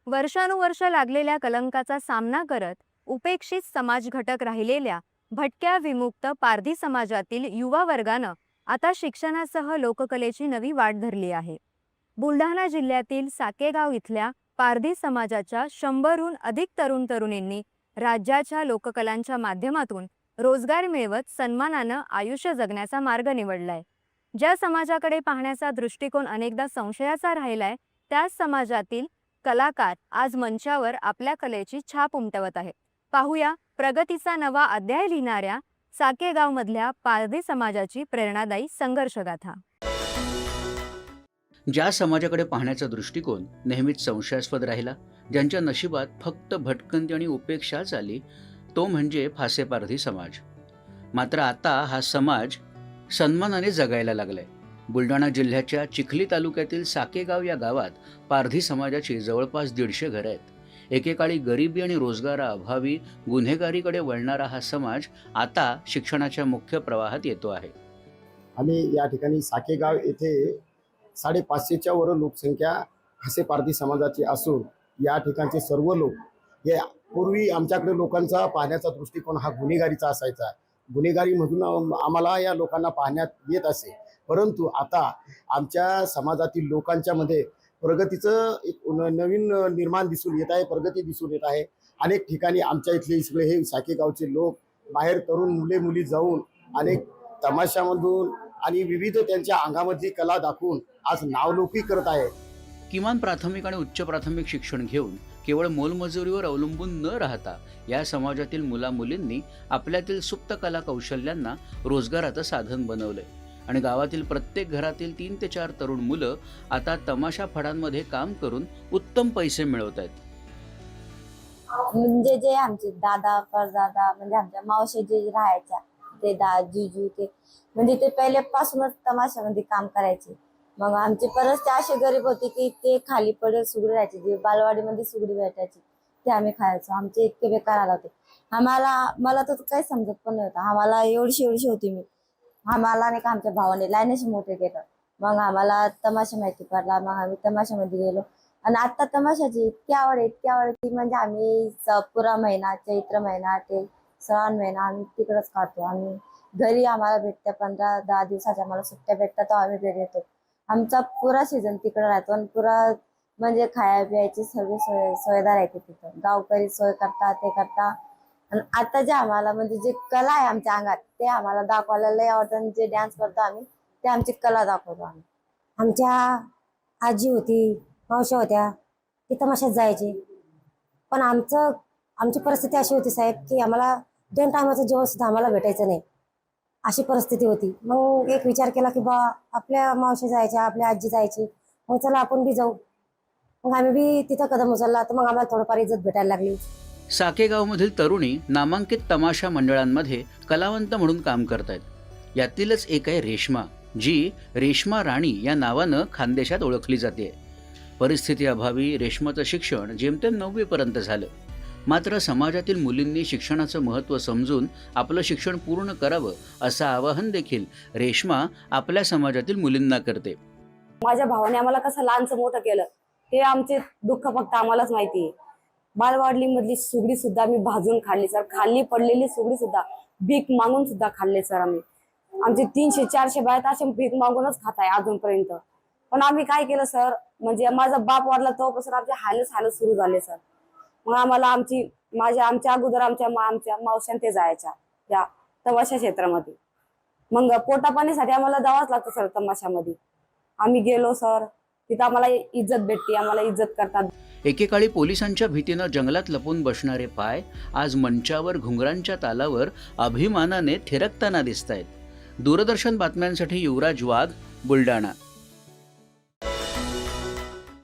वर्षानुवर्ष लागलेल्या कलंकाचा सामना करत उपेक्षित समाज घटक राहिलेल्या भटक्या विमुक्त पारधी समाजातील युवा वर्गानं आता शिक्षणासह लोककलेची नवी वाट धरली आहे। बुलढाणा जिल्ह्यातील साकेगाव इथल्या पारधी समाजाच्या 100हून अधिक तरुण-तरुणींनी राज्याच्या लोककलांच्या माध्यमातून रोजगार मिळवत सन्मानानं आयुष्य जगण्याचा मार्ग निवडलाय। ज्या समाजाकडे पाहण्याचा दृष्टिकोन अनेकदा संशयाचा राहिलाय, त्याच समाजातील कलाकार आज मंचावर आपल्या कलेची छाप उमटवत आहेत। पाहूया प्रगतीचा नवा अध्याय लिहिणाऱ्या साकेगावमधल्या पारधी समाजाची प्रेरणादायी संघर्षगाथा। ज्या समाजाकडे पाहण्याचा दृष्टिकोन नेहमीच संशयास्पद राहिला, ज्यांच्या नशिबात फक्त भटकंती आणि उपेक्षाच आली, तो म्हणजे फासे पारधी समाज। मात्र आता हा समाज सन्मानाने जगायला लागलाय। बुलढाणा जिल्ह्याच्या चिखली तालुक्यातील साकेगाव या गावात पारधी समाजाची जवळपास 150 घरं आहेत। एकेकाळी गरिबी आणि रोजगाराअभावी गुन्हेगारीकडे वळणारा हा समाज आता शिक्षणाच्या मुख्य प्रवाहात येतो आहे। आणि या ठिकाणी साकेगाव येथे 550च्या वर लोकसंख्या फासे पारधी समाजाची असून या ठिकाणचे सर्व लोक हे पूर्वी आमच्याकडे लोकांचा पाहण्याचा दृष्टिकोन हा गुन्हेगारीचा असायचा। गुन्हेगारीमधून आम्हाला या लोकांना पाहण्यात येत असे, परंतु आता आमच्या समाजातील लोकांच्या मध्ये प्रगतीचं एक नवीन निर्माण दिसून येत आहे, प्रगती दिसून येत आहे। अनेक ठिकाणी आमच्या इथले सगळे हे साकेगावचे लोक बाहेर तरुण मुले मुली जाऊन अनेक तमाशामधून आणि विविध त्यांच्या अंगामधली कला दाखवून आज नावलौकिक करत आहे। किमान प्राथमिक आणि उच्च प्राथमिक शिक्षण घेऊन केवळ मोलमजुरीवर अवलंबून न राहता या समाजातील मुलामुलींनी आपल्यातील सुप्त कला कौशल्यांना रोजगाराचं साधन बनवलंय आणि गावातील प्रत्येक घरातील 3 ते 4 तरुण मुलं आता तमाशा फडांमध्ये काम करून उत्तम पैसे मिळवत आहेत। म्हणजे जे आमचे दादा परदादा म्हणजे आमच्या मावशी जे राहायच्या ते जिजू ते म्हणजे ते पहिल्यापासूनच तमाशामध्ये काम करायचे। मग आमची परिस्थिती अशी गरीब होती की ते खाली पडेल सुगडी राहायची, जे बालवाडीमध्ये सुगडी भेटायची ते आम्ही खायचो। आमचे इतके बेकार आला होते। मला तर काही समजत पण नव्हतं। आम्हाला एवढी होती मी, आम्हाला नाही का आमच्या भावाने लाईनशी मोठे केलं। मग आम्हाला तमाशा माहिती पडला, मग आम्ही तमाशामध्ये गेलो आणि आता तमाशाची इतकी आवड की म्हणजे आम्ही पुरा महिना, चैत्र महिना ते श्रावण महिना आम्ही तिकडच काढतो। आम्ही घरी आम्हाला भेटत्या 15-10 दिवसाच्या आम्हाला सुट्ट्या भेटतात, तो आम्ही घरी येतो। आमचा पुरा सीझन तिकडे राहतो आणि पुरा म्हणजे खाया प्यायची सर्व सोयदार आहे तिथं। गावकरी सोय करतात, ते करतात। आणि आता जे आम्हाला म्हणजे जे कला आहे आमच्या अंगात ते आम्हाला दाखवायला लय आवडतं आणि जे डान्स करतो आम्ही ते आमची कला दाखवतो आम्ही। आमच्या आजी होती, मावश्या होत्या, ते तमाशात जायचे, पण आमची परिस्थिती अशी होती साहेब की आम्हाला 2 टायमाचं जेवण सुद्धा आम्हाला भेटायचं नाही, अशी परिस्थिती होती। मग एक विचार केला की बा आपल्या मावशी जायच्या, आपल्या आजी जायची, मग चला आपण बी जाऊ। मग आम्ही बी तिथं कदम उचलला तर मग आम्हाला थोडंफार इज्जत भेटायला लागली। साकेगावमधील तरुणी नामांकित तमाशा मंडळांमध्ये कलावंत म्हणून काम करतायत। यातीलच एक आहे रेश्मा, जी रेश्मा राणी या नावानं खानदेशात ओळखली जाते। परिस्थिती अभावी रेश्माचं शिक्षण जेमतेम 9वी पर्यंत झालं। मात्र समाजातील मुलींनी शिक्षणाचं महत्त्व समजून आपलं शिक्षण पूर्ण करावं असं आवाहन देखील रेश्मा आपल्या समाजातील मुलींना करते। माझ्या भावाने आम्हाला कसं लहानचं मोठं केलं हे आमचे दुःख फक्त आम्हालाच माहिती आहे। बालवाडी मधली सुगडी सुद्धा मी भाजून खाल्ली सर, खाली पडलेली सुगडी सुद्धा भीक मागून सुद्धा खाल्ले सर आम्ही। आमचे 300-400 बायत असे भीक मागूनच खात आहे अजूनपर्यंत। पण आम्ही काय केलं सर, म्हणजे माझा बाप वारला तेव्हापासून आमचे हालच सुरू झाले सर। मग आम्हाला आमच्या अगोदर आमच्या मावशान ते जायच्या त्या तमाशा क्षेत्रामध्ये। मग पोटापाणीसाठी आम्हाला जावंच लागतं सर तमाशामध्ये। आम्ही गेलो सर, तिथं आम्हाला इज्जत भेटते, आम्हाला इज्जत करतात। एकेकाळी पोलिसांच्या भीतीनं जंगलात लपून बसणारे पाय आज मंचावर घुंगरांच्या तालावर अभिमानाने थिरकताना दिसतायत। दूरदर्शन बातम्यांसाठी युवराज वाघ, बुलढाणा।